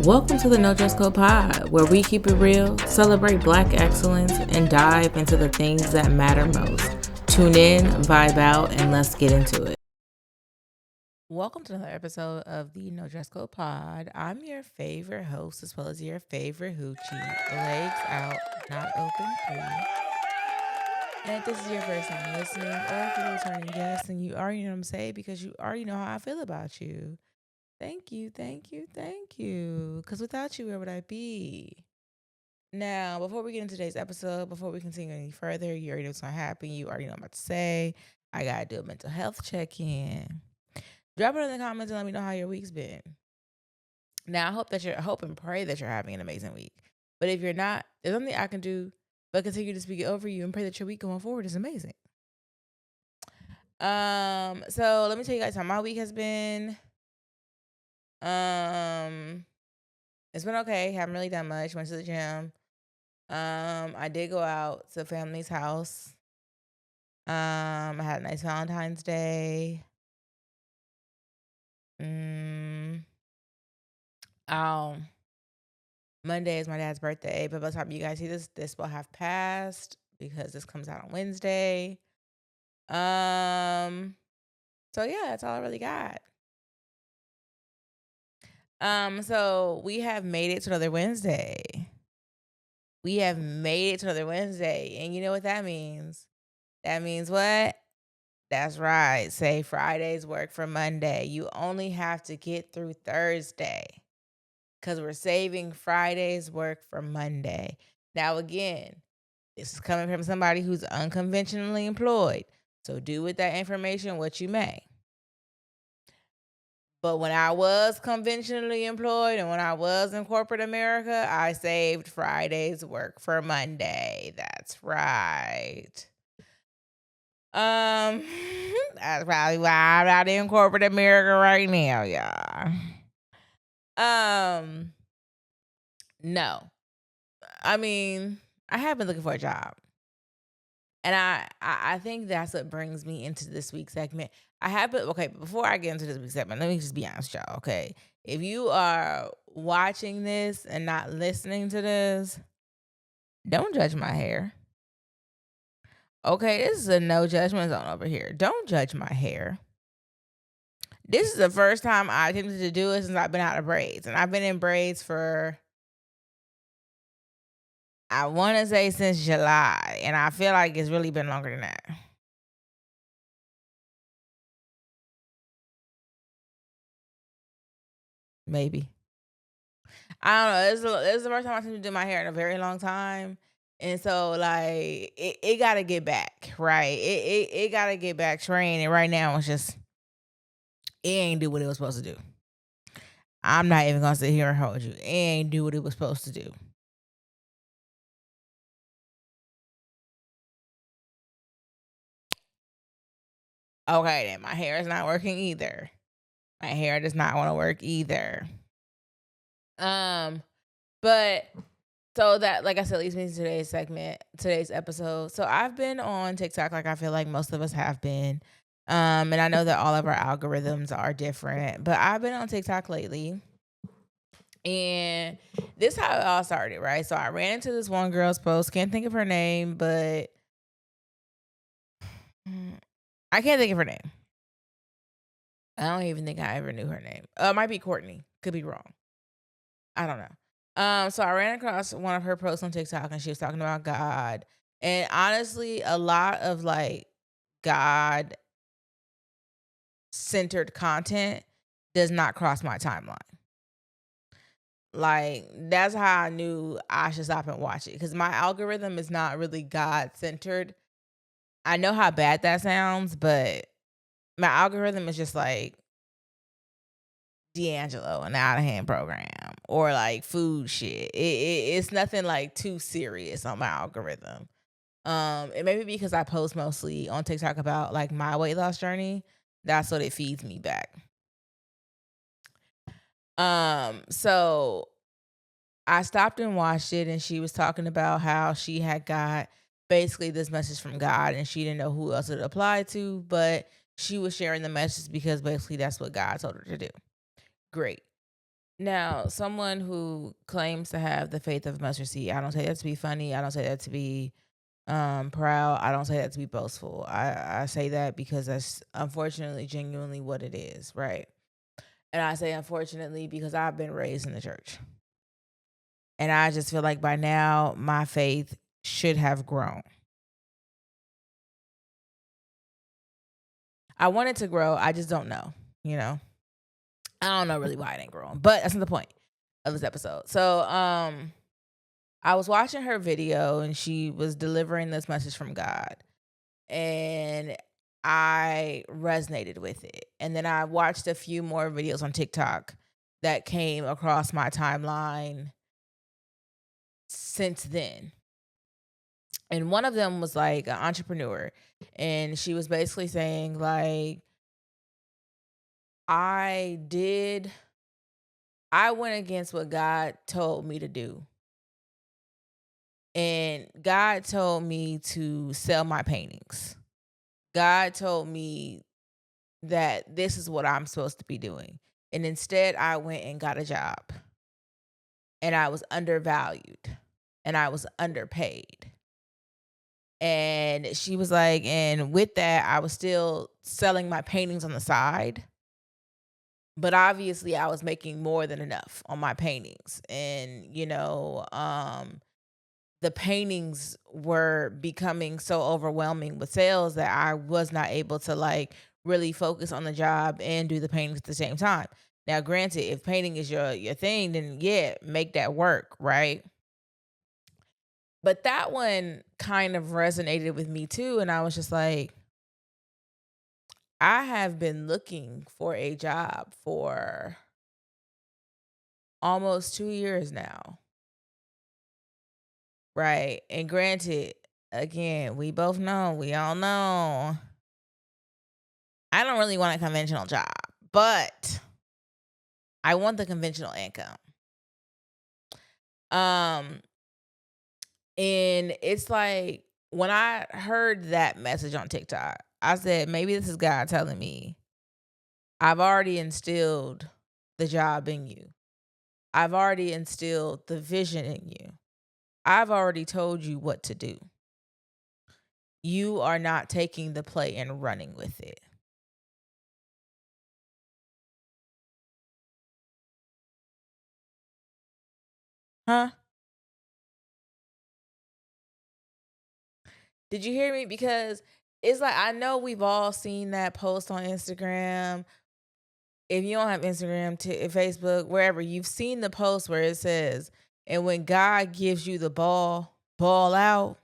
Welcome to the No Dress Code Pod, where we keep it real, celebrate Black excellence, and dive into the things that matter most. Tune in, vibe out, and let's get into it. Welcome to another episode of the No Dress Code Pod. I'm your favorite host as well as your favorite hoochie. Legs out, not open, please. And if this is your first time listening, or if you're a returning guest, and you already know what I'm saying because you already know how I feel about you. Thank you. Because without you, where would I be? Now, before we get into today's episode, before we continue any further, you already know what's going to happen. You already know what I'm about to say. I got to do a mental health check-in. Drop it in the comments and let me know how your week's been. Now, I hope and pray that you're having an amazing week. But if you're not, there's nothing I can do but continue to speak it over you and pray that your week going forward is amazing. So let me tell you guys how my week has been. It's been okay. Haven't really done much. Went to the gym. I did go out to family's house. I had a nice Valentine's Day. Monday is my dad's birthday, but by the time you guys see this will have passed because this comes out on Wednesday. So yeah, that's all I really got. So we have made it to another Wednesday. And you know what that means? That means what? That's right. Say Friday's work for Monday. You only have to get through Thursday because we're saving Friday's work for Monday. Now, again, this is coming from somebody who's unconventionally employed. So do with that information what you may. But when I was conventionally employed and when I was in corporate America, I saved Friday's work for Monday. That's right. That's probably why I'm not in corporate America right now, y'all. No. I mean, I have been looking for a job. And I think that's what brings me into this week's segment. But before I get into this week's segment, let me just be honest, y'all, okay? If you are watching this and not listening to this, don't judge my hair. Okay, this is a no judgment zone over here. Don't judge my hair. This is the first time I attempted to do it since I've been out of braids. And I've been in braids for, I want to say since July. And I feel like it's really been longer than that. Maybe. I don't know. This is the first time I attempted to do my hair in a very long time. And so, like, it got to get back, right? It got to get back trained. And right now, it ain't do what it was supposed to do. I'm not even going to sit here and hold you. It ain't do what it was supposed to do. Okay, then. My hair is not working either. My hair does not want to work either. But... So that, like I said, leads me to today's episode. So I've been on TikTok, like I feel like most of us have been. And I know that all of our algorithms are different, but I've been on TikTok lately. And this is how it all started, right? So I ran into this one girl's post. Can't think of her name, but I can't think of her name. I don't even think I ever knew her name. It might be Courtney. Could be wrong. I don't know. So I ran across one of her posts on TikTok and she was talking about God. And honestly, a lot of like God centered content does not cross my timeline. Like, that's how I knew I should stop and watch it. Because my algorithm is not really God centered. I know how bad that sounds, but my algorithm is just like D'Angelo, an out of hand program, or like food shit. It's nothing like too serious on my algorithm. It may be because I post mostly on TikTok about like my weight loss journey. That's what it feeds me back. So I stopped and watched it, and she was talking about how she had got basically this message from God, and she didn't know who else it applied to, but she was sharing the message because basically that's what God told her to do. Great. Now, someone who claims to have the faith of mustard seed, I don't say that to be funny. I don't say that to be proud. I don't say that to be boastful. I say that because that's unfortunately genuinely what it is, right? And I say unfortunately because I've been raised in the church. And I just feel like by now my faith should have grown. I want it to grow. I just don't know, you know. I don't know really why it ain't growing, but that's not the point of this episode. So, I was watching her video and she was delivering this message from God, and I resonated with it. And then I watched a few more videos on TikTok that came across my timeline since then. And one of them was like an entrepreneur, and she was basically saying like, I went against what God told me to do. And God told me to sell my paintings. God told me that this is what I'm supposed to be doing. And instead, I went and got a job. And I was undervalued. And I was underpaid. And she was like, and with that, I was still selling my paintings on the side. But obviously, I was making more than enough on my paintings. And, the paintings were becoming so overwhelming with sales that I was not able to like really focus on the job and do the paintings at the same time. Now, granted, if painting is your thing, then yeah, make that work, right? But that one kind of resonated with me too, and I was just like, I have been looking for a job for almost 2 years now. Right. And granted, again, we all know I don't really want a conventional job, but I want the conventional income. Um, and it's like when I heard that message on TikTok, I said, maybe this is God telling me I've already instilled the job in you. I've already instilled the vision in you. I've already told you what to do. You are not taking the play and running with it. Huh? Did you hear me? Because it's like, I know we've all seen that post on Instagram. If you don't have Instagram, Facebook, wherever, you've seen the post where it says, and when God gives you the ball out.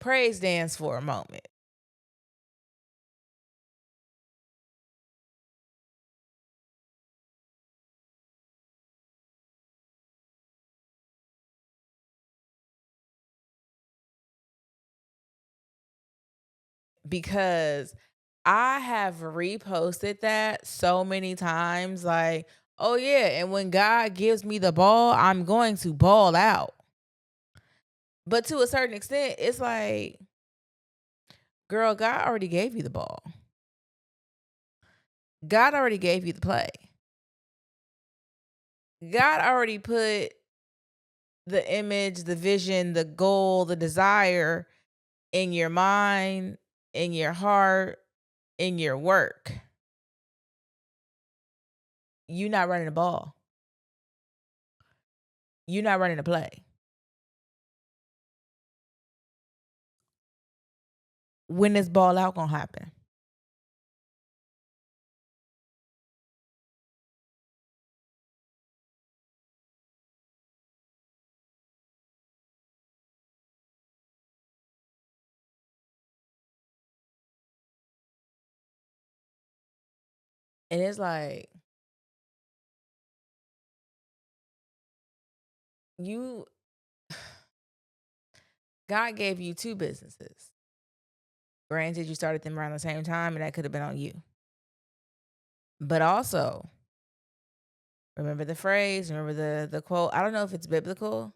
Praise dance for a moment. Because I have reposted that so many times. Like, oh yeah, and when God gives me the ball, I'm going to ball out. But to a certain extent, it's like, girl, God already gave you the ball. God already gave you the play. God already put the image, the vision, the goal, the desire in your mind, in your heart, in your work. You not running the ball. You not running the play. When this ball out gonna happen? And it's like, you God gave you two businesses. Granted, you started them around the same time, and that could have been on you. But also, remember the phrase, remember the quote. I don't know if it's biblical.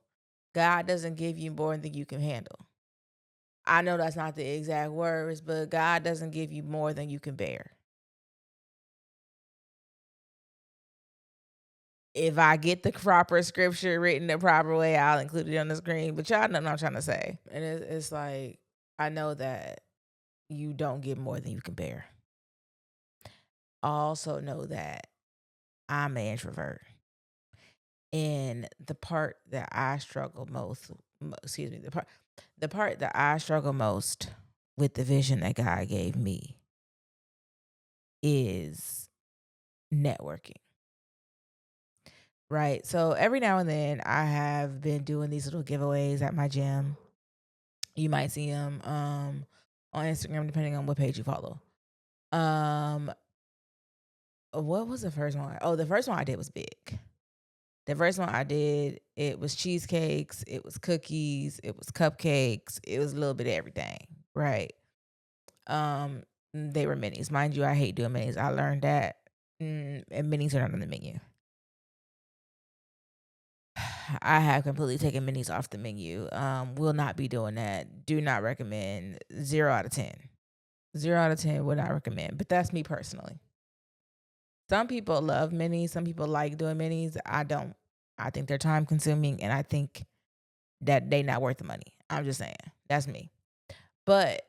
God doesn't give you more than you can handle. I know that's not the exact words, but God doesn't give you more than you can bear. If I get the proper scripture written the proper way, I'll include it on the screen. But y'all know what I'm trying to say. And it's like, I know that you don't get more than you can bear. I also know that I'm an introvert. And the part that I struggle most, the part that I struggle most with the vision that God gave me is networking. Right. So every now and then I have been doing these little giveaways at my gym. You might see them on Instagram, depending on what page you follow. What was the first one? Oh, the first one I did was big. The first one I did, it was cheesecakes, it was cookies, it was cupcakes, it was a little bit of everything, right? They were minis. Mind you, I hate doing minis. I learned that and minis are not on the menu. I have completely taken minis off the menu. Will not be doing that. Do not recommend. 0 out of 10. 0 out of 10 would not recommend. But that's me personally. Some people love minis. Some people like doing minis. I don't. I think they're time consuming and I think that they not worth the money. I'm just saying. That's me. But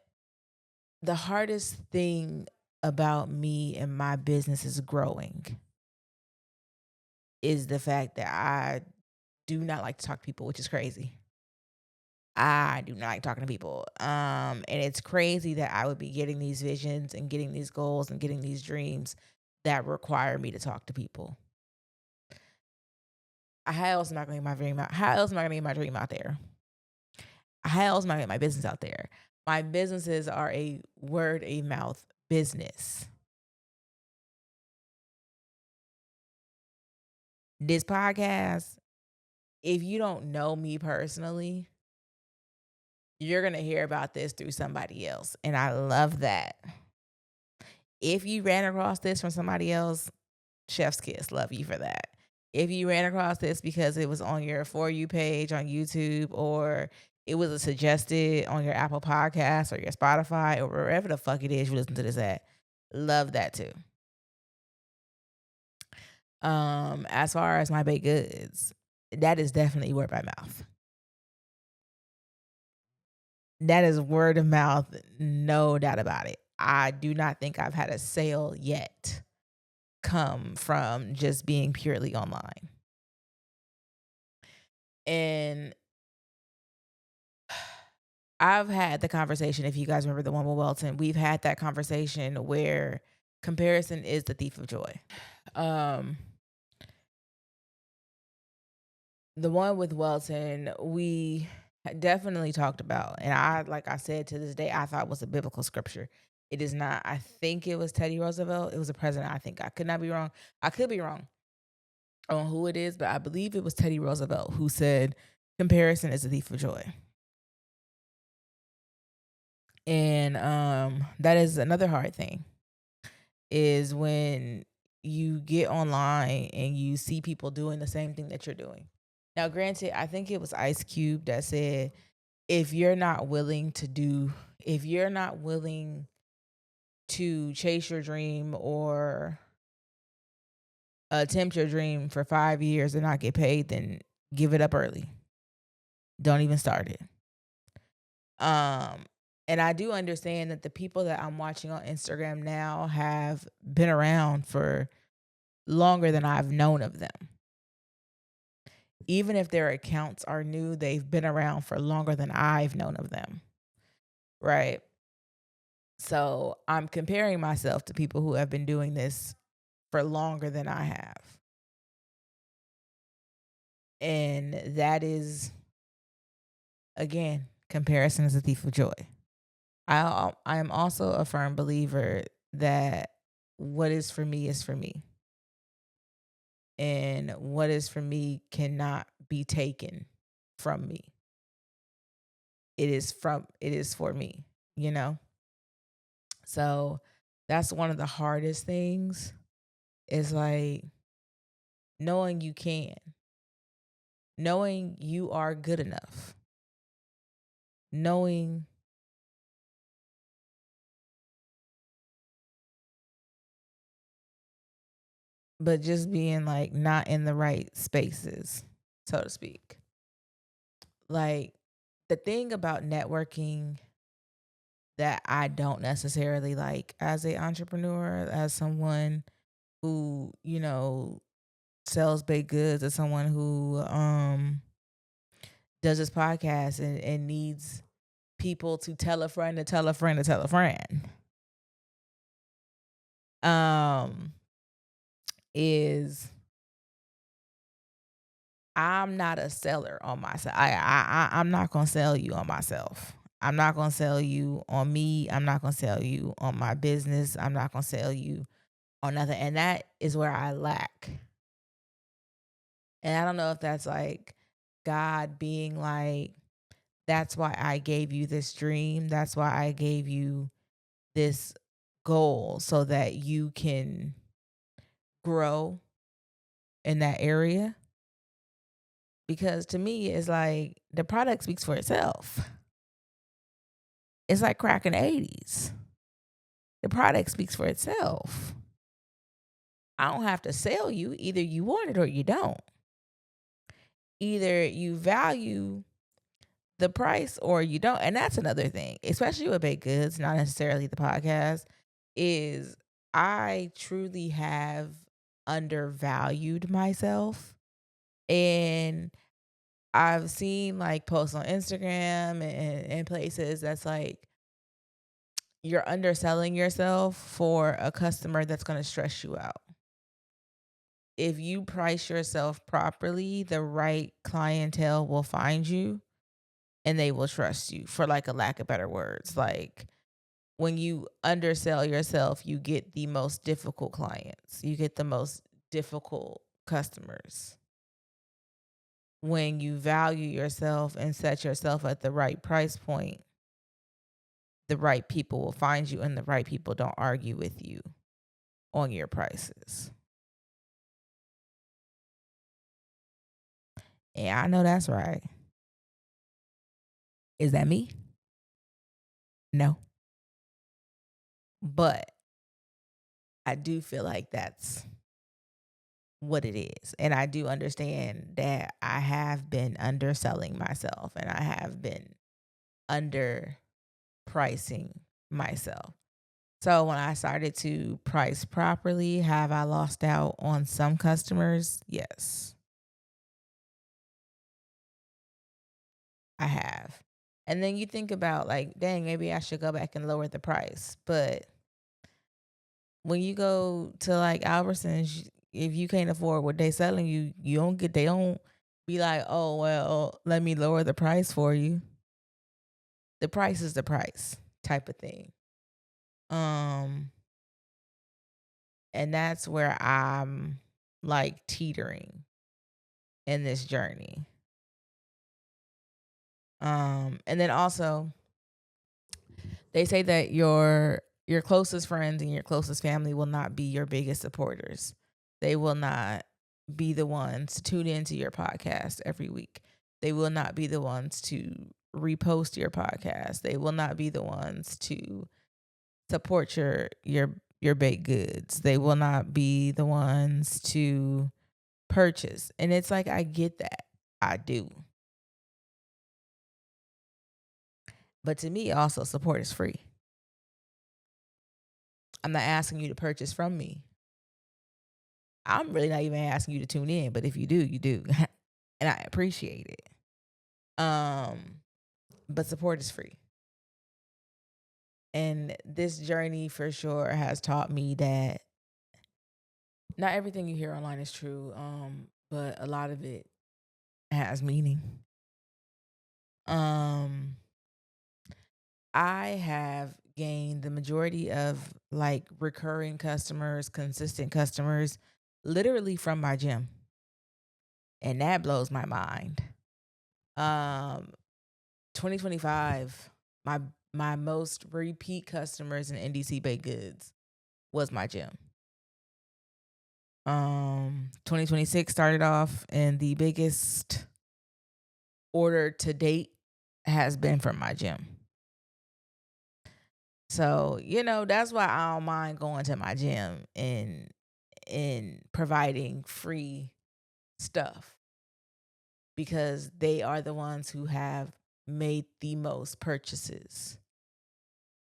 the hardest thing about me and my business is growing is the fact that I do not like to talk to people, which is crazy. I do not like talking to people. And it's crazy that I would be getting these visions and getting these goals and getting these dreams that require me to talk to people. How else am I going to get my dream out? How else am I going to get my dream out there? How else am I going to get my business out there? My businesses are a word of mouth business. This podcast, if you don't know me personally, you're going to hear about this through somebody else. And I love that. If you ran across this from somebody else, chef's kiss, love you for that. If you ran across this because it was on your For You page on YouTube or it was a suggested on your Apple Podcast or your Spotify or wherever the fuck it is you listen to this at, love that too. As far as my baked goods, that is definitely word by mouth. That is word of mouth, no doubt about it. I do not think I've had a sale yet come from just being purely online. And I've had the conversation, if you guys remember the one with Welton, we've had that conversation where comparison is the thief of joy. The one with Welton, we definitely talked about, and I, like I said, to this day, I thought was a biblical scripture. It is not. I think it was Teddy Roosevelt. It was a president, I think. I could not be wrong. I could be wrong on who it is, but I believe it was Teddy Roosevelt who said, comparison is a thief of joy. And that is another hard thing, is when you get online and you see people doing the same thing that you're doing. Now, granted, I think it was Ice Cube that said, if you're not willing to chase your dream or attempt your dream for 5 years and not get paid, then give it up early. Don't even start it. And I do understand that the people that I'm watching on Instagram now have been around for longer than I've known of them. Even if their accounts are new, they've been around for longer than I've known of them. Right? So I'm comparing myself to people who have been doing this for longer than I have. And that is, again, comparison is a thief of joy. I am also a firm believer that what is for me is for me. And what is for me cannot be taken from me. It is for me, you know? So that's one of the hardest things, is like knowing you can, knowing you are good enough, knowing but just being like not in the right spaces, so to speak. Like the thing about networking that I don't necessarily like as a entrepreneur, as someone who, sells baked goods, as someone who does this podcast and needs people to tell a friend to tell a friend to tell a friend. Is I'm not a seller on myself. I'm not gonna sell you on myself. I'm not gonna sell you on me. I'm not gonna sell you on my business. I'm not gonna sell you on nothing. And that is where I lack. And I don't know if that's like God being like, that's why I gave you this dream. That's why I gave you this goal so that you can grow in that area. Because to me, it's like the product speaks for itself. It's like crack in the 80s. The product speaks for itself. I don't have to sell you. Either you want it or you don't. Either you value the price or you don't. And that's another thing, especially with baked goods, not necessarily the podcast, is I truly have undervalued myself. And I've seen like posts on Instagram and places that's like, you're underselling yourself for a customer that's going to stress you out. If you price yourself properly, the right clientele will find you and they will trust you, for like a lack of better words. Like when you undersell yourself, you get the most difficult clients. You get the most difficult customers. When you value yourself and set yourself at the right price point, the right people will find you, and the right people don't argue with you on your prices. And I know that's right. Is that me? No. But I do feel like that's what it is. And I do understand that I have been underselling myself and I have been underpricing myself. So when I started to price properly, have I lost out on some customers? Yes, I have. And then you think about like, dang, maybe I should go back and lower the price. But when you go to like Albertsons, if you can't afford what they selling you, they don't be like, oh well, let me lower the price for you. The price is the price type of thing. And that's where I'm like teetering in this journey. And then also they say that your closest friends and your closest family will not be your biggest supporters. They will not be the ones to tune into your podcast every week. They will not be the ones to repost your podcast. They will not be the ones to support your baked goods. They will not be the ones to purchase. And it's like, I get that. I do. But to me, also, support is free. I'm not asking you to purchase from me. I'm really not even asking you to tune in, but if you do, you do. And I appreciate it. But support is free. And this journey for sure has taught me that not everything you hear online is true, but a lot of it has meaning. I have gained the majority of like recurring customers, consistent customers, literally from my gym. And that blows my mind. 2025, my most repeat customers in NDC Baked Goods was my gym. 2026 started off, and the biggest order to date has been from my gym. So, that's why I don't mind going to my gym and in providing free stuff because they are the ones who have made the most purchases.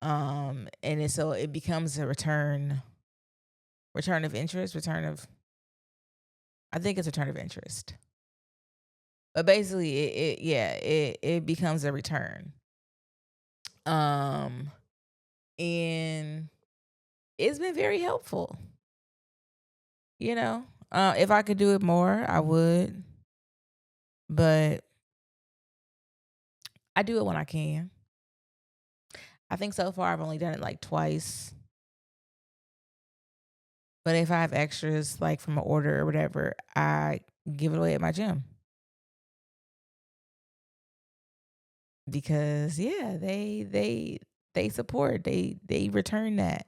And so it becomes a return of interest, I think it's return of interest. But basically it becomes a return. And it's been very helpful. If I could do it more, I would. But I do it when I can. I think so far I've only done it like twice. But if I have extras like from an order or whatever, I give it away at my gym. Because they support, they return that.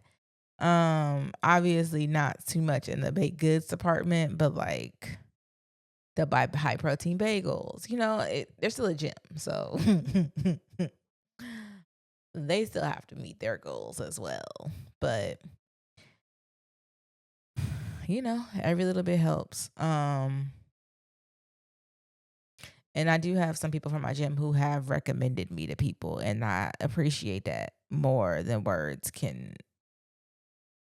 Obviously not too much in the baked goods department, but like they'll buy high protein bagels. They're still a gym, so they still have to meet their goals as well. But every little bit helps. And I do have some people from my gym who have recommended me to people, and I appreciate that more than words can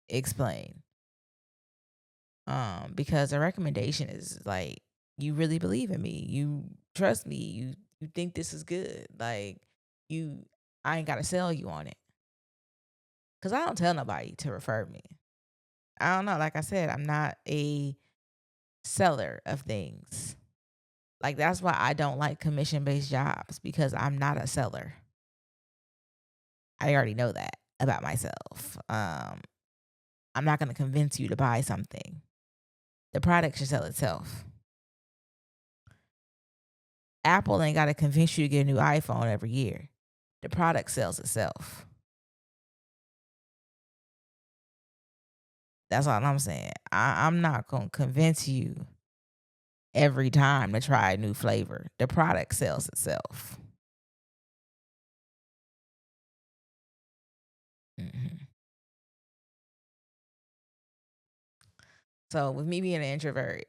explain. Because a recommendation is like, you really believe in me, you trust me, you think this is good. Like I ain't gotta sell you on it. Cause I don't tell nobody to refer me. I don't know. Like I said, I'm not a seller of things. Like that's why I don't like commission-based jobs, because I'm not a seller. I already know that about myself. I'm not going to convince you to buy something. The product should sell itself. Apple ain't got to convince you to get a new iPhone every year. The product sells itself. That's all I'm saying. I'm not going to convince you every time to try a new flavor. The product sells itself. Mm-hmm. So with me being an introvert,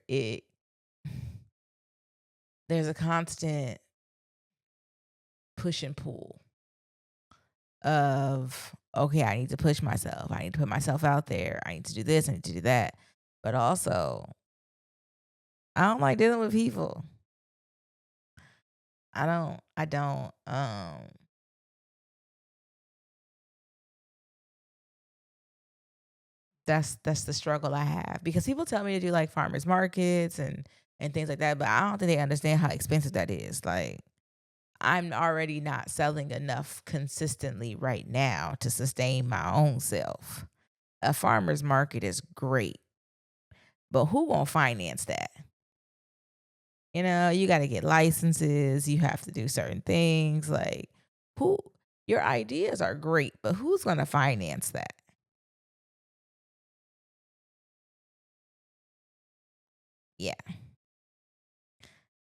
there's a constant push and pull of, okay, I need to push myself. I need to put myself out there. I need to do this. I need to do that. But also, I don't like dealing with people. I don't. That's the struggle I have, because people tell me to do like farmers markets and things like that, but I don't think they understand how expensive that is. Like, I'm already not selling enough consistently right now to sustain my own self. A farmer's market is great, but who gonna finance that? You got to get licenses. You have to do certain things. Like, your ideas are great, but who's gonna finance that? Yeah.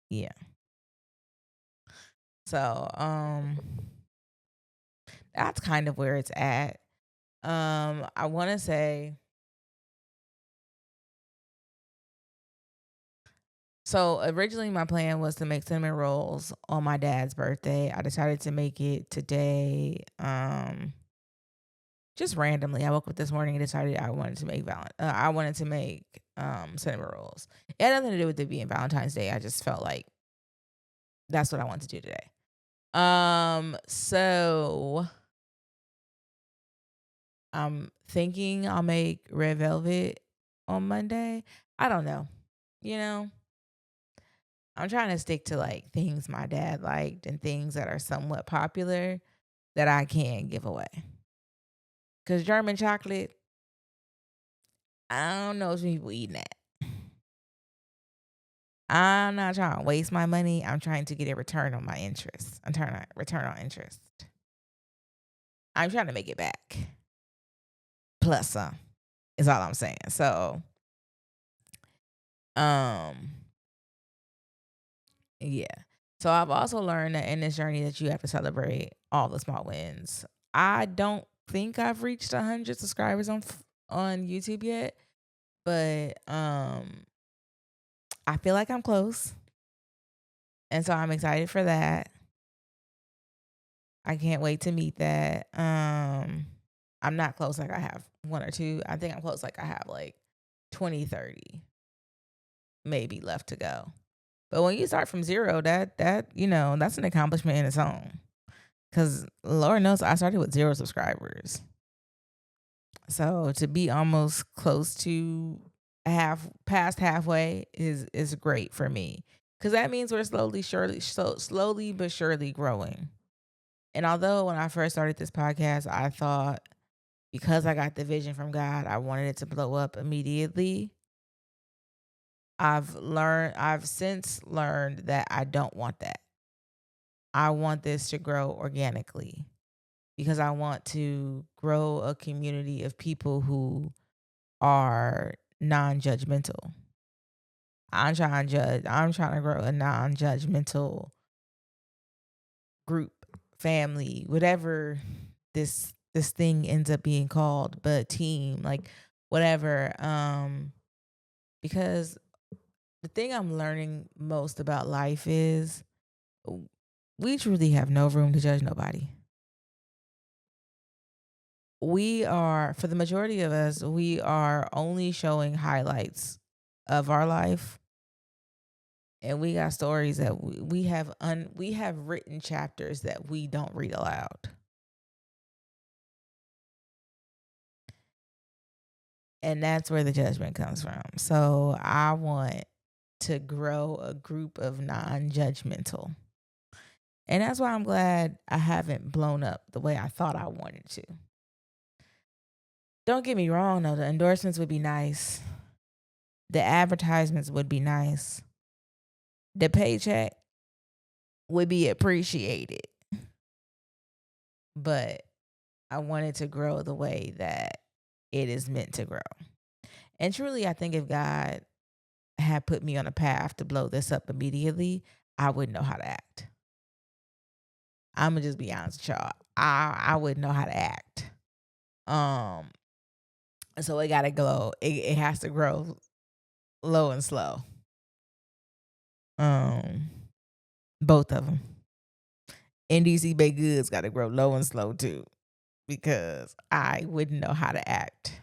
Yeah. So, that's kind of where it's at. I want to say, so originally my plan was to make cinnamon rolls on my dad's birthday. I decided to make it today. Just randomly, I woke up this morning and decided I wanted to make cinnamon rolls. It had nothing to do with it being Valentine's Day. I just felt like that's what I wanted to do today. So I'm thinking I'll make red velvet on Monday. I don't know. I'm trying to stick to like things my dad liked and things that are somewhat popular that I can give away. Because German chocolate, I don't know if people eating that. I'm not trying to waste my money. I'm trying to get a return on my interest. I'm trying to return on interest. I'm trying to make it back. Plus some is all I'm saying. So, yeah. So I've also learned that in this journey that you have to celebrate all the small wins. I don't think I've reached 100 subscribers on YouTube yet, But I feel like I'm close. And so I'm excited for that. I can't wait to meet that. I'm not close like I have one or two. I think I'm close like I have like 20, 30 maybe left to go. But when you start from zero, that's an accomplishment in its own. Cause Lord knows I started with 0 subscribers. So to be almost close to past halfway is great for me. Cause that means we're slowly but surely growing. And although when I first started this podcast, I thought because I got the vision from God, I wanted it to blow up immediately. I've since learned that I don't want that. I want this to grow organically because I want to grow a community of people who are non-judgmental. I'm trying to grow a non-judgmental group, family, whatever this thing ends up being called, but team, like whatever. Because the thing I'm learning most about life is we truly have no room to judge nobody. We are, for the majority of us, we are only showing highlights of our life. And we got stories that we have written chapters that we don't read aloud. And that's where the judgment comes from. So I want to grow a group of non-judgmental. And that's why I'm glad I haven't blown up the way I thought I wanted to. Don't get me wrong, though. The endorsements would be nice. The advertisements would be nice. The paycheck would be appreciated. But I wanted to grow the way that it is meant to grow. And truly, I think if God had put me on a path to blow this up immediately, I wouldn't know how to act. I'm gonna just be honest with y'all. I wouldn't know how to act. So it gotta grow. It has to grow low and slow. Both of them. NDC Baked Goods gotta grow low and slow too, because I wouldn't know how to act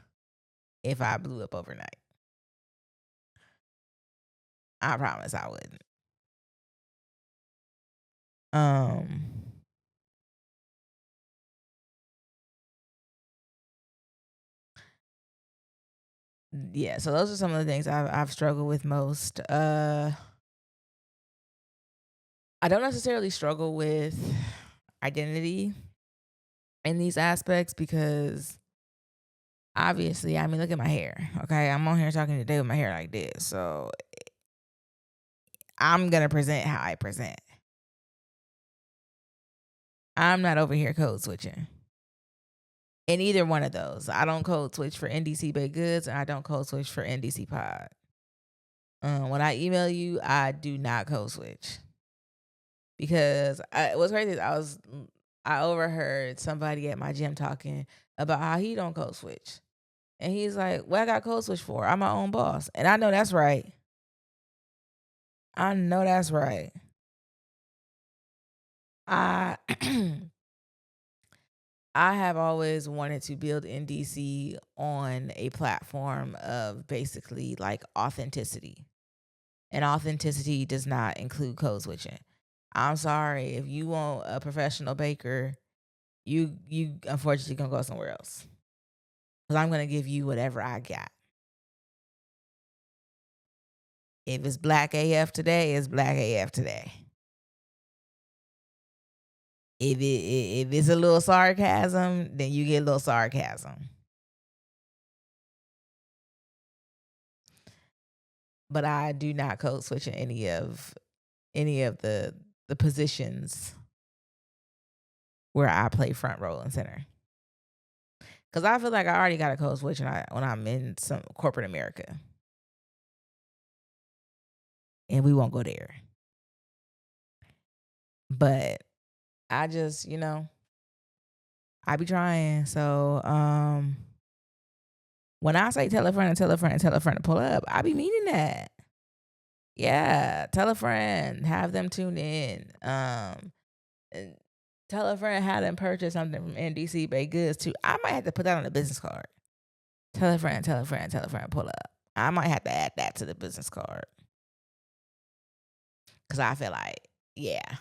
if I blew up overnight. I promise I wouldn't. Yeah, so those are some of the things I've struggled with most. I don't necessarily struggle with identity in these aspects because obviously, I mean, look at my hair. Okay, I'm on here talking today with my hair like this, so I'm gonna present how I present. I'm not over here code switching. In either one of those, I don't code switch for NDC Baked Goods, and I don't code switch for NDC Pod. When I email you, I do not code switch because what's crazy is I overheard somebody at my gym talking about how he don't code switch, and he's like, "What I got code switch for? I'm my own boss," and I know that's right. I know that's right. I I have always wanted to build NDC on a platform of basically like authenticity. And authenticity does not include code switching. I'm sorry, if you want a professional baker, you unfortunately gonna go somewhere else. Cause I'm gonna give you whatever I got. If it's black AF today, it's black AF today. If it's a little sarcasm, then you get a little sarcasm. But I do not code switch in any of the positions where I play front row and center. Cause I feel like I already got a code switch when I'm in some corporate America. And we won't go there. But I just, I be trying. So When I say tell a friend and tell a friend and tell a friend to pull up, I be meaning that. Yeah, tell a friend, have them tune in. And tell a friend, have them purchase something from NDC Baked Goods too. I might have to put that on a business card. Tell a friend, tell a friend, tell a friend, pull up. I might have to add that to the business card. Cause I feel like, yeah,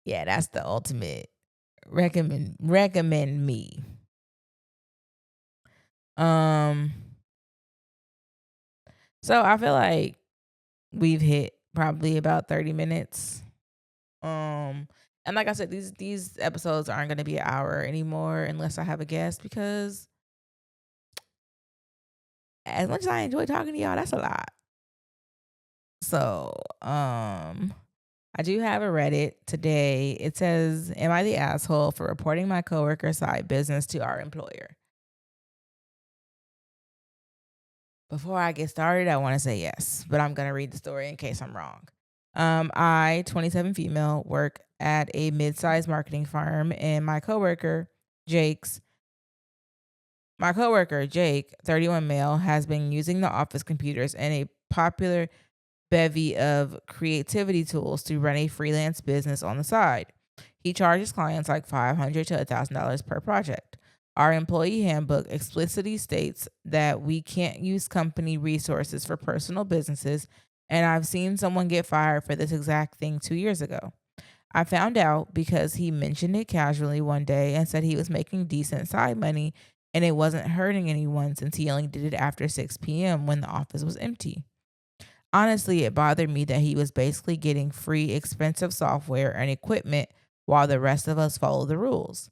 that's the ultimate recommend me. So I feel like we've hit probably about 30 minutes. And like I said, these episodes aren't going to be an hour anymore unless I have a guest, because as much as I enjoy talking to y'all, that's a lot. So, I do have a Reddit today. It says, "Am I the asshole for reporting my coworker's side business to our employer?" Before I get started, I want to say yes, but I'm going to read the story in case I'm wrong. I, 27 female, work at a mid-sized marketing firm, and my coworker, Jake, 31 male, has been using the office computers and a popular bevy of creativity tools to run a freelance business on the side. He charges clients like $500 to $1,000 per project. Our employee handbook explicitly states that we can't use company resources for personal businesses, and I've seen someone get fired for this exact thing 2 years ago. I found out because he mentioned it casually one day and said he was making decent side money and it wasn't hurting anyone since he only did it after 6 p.m. when the office was empty. Honestly, it bothered me that he was basically getting free expensive software and equipment while the rest of us follow the rules.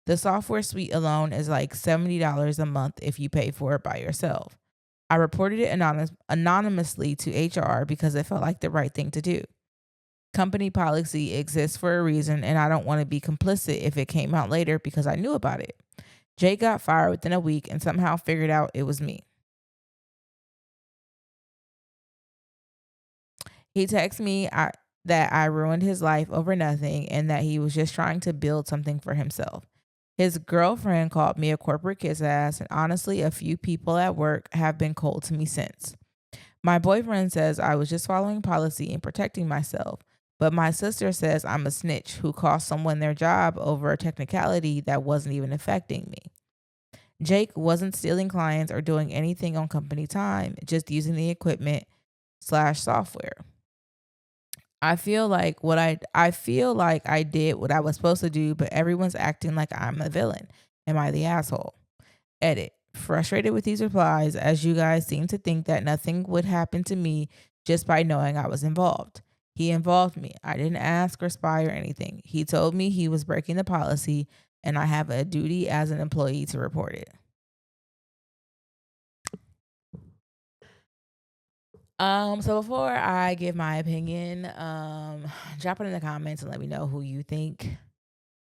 The software suite alone is like $70 a month if you pay for it by yourself. I reported it anonymously to HR because it felt like the right thing to do. Company policy exists for a reason, and I don't want to be complicit if it came out later because I knew about it. Jay got fired within a week and somehow figured out it was me. He texted me that I ruined his life over nothing and that he was just trying to build something for himself. His girlfriend called me a corporate kiss ass, and honestly, a few people at work have been cold to me since. My boyfriend says I was just following policy and protecting myself, but my sister says I'm a snitch who cost someone their job over a technicality that wasn't even affecting me. Jake wasn't stealing clients or doing anything on company time, just using the equipment / software. I feel like I did what I was supposed to do, but everyone's acting like I'm a villain. Am I the asshole? Edit. Frustrated with these replies, as you guys seem to think that nothing would happen to me just by knowing I was involved. He involved me. I didn't ask or spy or anything. He told me he was breaking the policy, and I have a duty as an employee to report it. So before I give my opinion, drop it in the comments and let me know who you think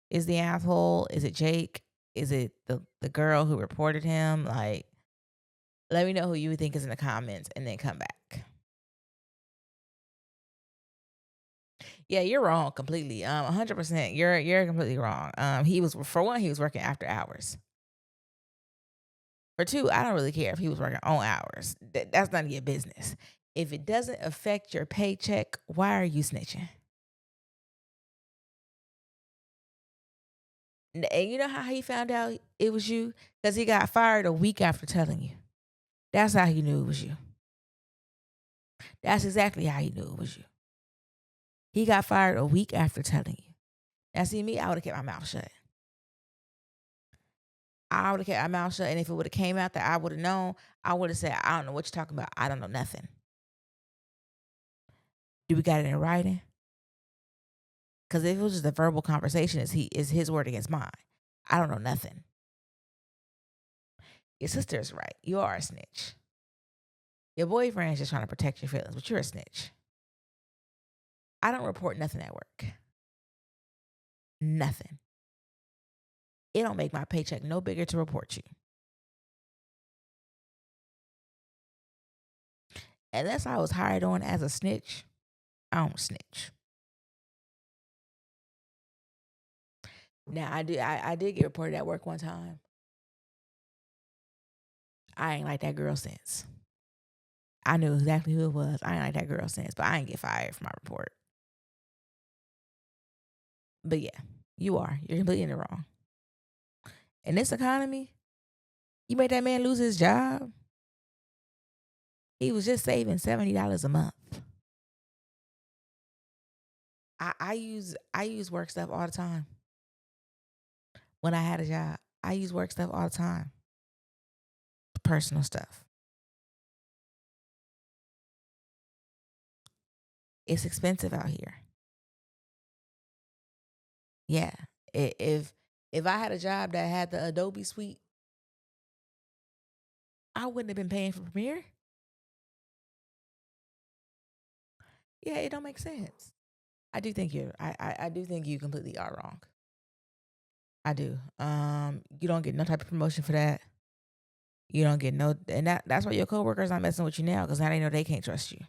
is the asshole. Is it Jake? Is it the girl who reported him? Like, let me know who you think is in the comments and then come back. Yeah, you're wrong completely. 100%. You're completely wrong. He was working after hours. For two, I don't really care if he was working on hours. That's none of your business. If it doesn't affect your paycheck, why are you snitching? And you know how he found out it was you? Because he got fired a week after telling you. That's how he knew it was you. That's exactly how he knew it was you. He got fired a week after telling you. Now, see me, I would have kept my mouth shut. I would have kept my mouth shut. And if it would have came out that I would have known, I would have said, I don't know what you're talking about. I don't know nothing. Do we got it in writing? Because if it was just a verbal conversation, is his word against mine. I don't know nothing. Your sister is right. You are a snitch. Your boyfriend is just trying to protect your feelings, but you're a snitch. I don't report nothing at work. Nothing. It don't make my paycheck no bigger to report you. Unless I was hired on as a snitch, I don't snitch. Now I did get reported at work one time. I ain't like that girl since. I knew exactly who it was. I ain't like that girl since, but I ain't get fired for my report. But yeah, you are. You're completely in the wrong. In this economy, you made that man lose his job. He was just saving $70 a month. I use work stuff all the time. When I had a job, I use work stuff all the time. Personal stuff. It's expensive out here. Yeah. If I had a job that had the Adobe suite, I wouldn't have been paying for Premiere. Yeah, it don't make sense. I do think you completely are wrong. I do. You don't get no type of promotion for that. You don't get no, and that's why your coworkers not messing with you now, because now they know they can't trust you.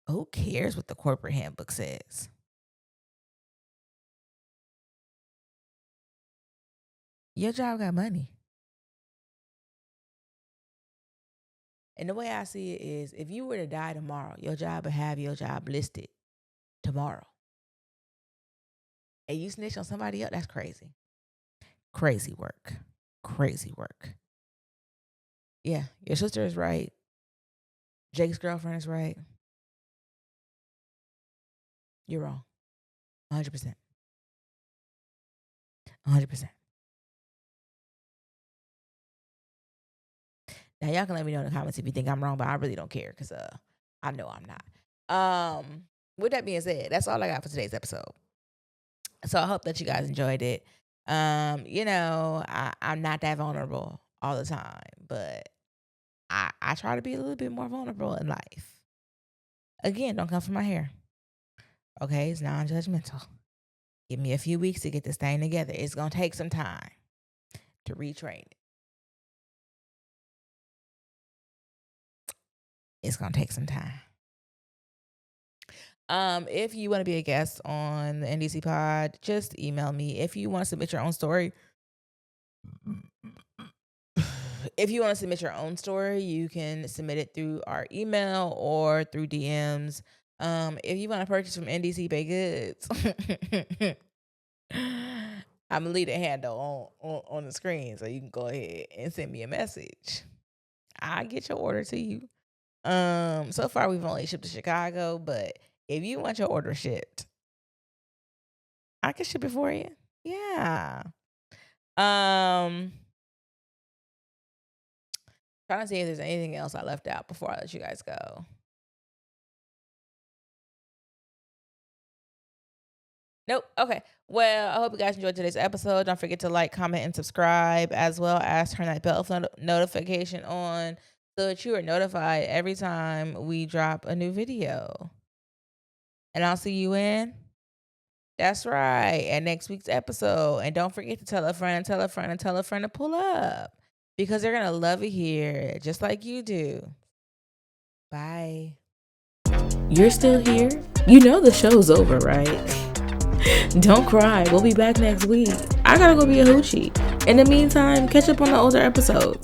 Who cares what the corporate handbook says? Your job got money. And the way I see it is, if you were to die tomorrow, your job would have your job listed tomorrow. And you snitch on somebody else, that's crazy. Crazy work. Crazy work. Yeah, your sister is right. Jake's girlfriend is right. You're wrong. 100%. 100%. Now, y'all can let me know in the comments if you think I'm wrong, but I really don't care, because I know I'm not. With that being said, that's all I got for today's episode. So I hope that you guys enjoyed it. I'm not that vulnerable all the time, but I try to be a little bit more vulnerable in life. Again, don't come for my hair. Okay, it's non-judgmental. Give me a few weeks to get this thing together. It's going to take some time to retrain it. It's going to take some time. If you want to be a guest on the NDC Pod, just email me. If you want to submit your own story, you can submit it through our email or through DMs. If you want to purchase from NDC Baked Goods, I'm gonna leave the handle on the screen, so you can go ahead and send me a message. I'll get your order to you. So far we've only shipped to Chicago, but if you want your order shipped, I can ship it for you. Yeah. Trying to see if there's anything else I left out before I let you guys go. Nope. Okay. Well, I hope you guys enjoyed today's episode. Don't forget to like, comment, and subscribe, as well as turn that bell notification on so that you are notified every time we drop a new video. And I'll see you in. That's right. And next week's episode. And don't forget to tell a friend and tell a friend and tell a friend to pull up, because they're going to love it here just like you do. Bye. You're still here? You know the show's over, right? Don't cry. We'll be back next week. I gotta go be a hoochie. In the meantime, catch up on the older episodes.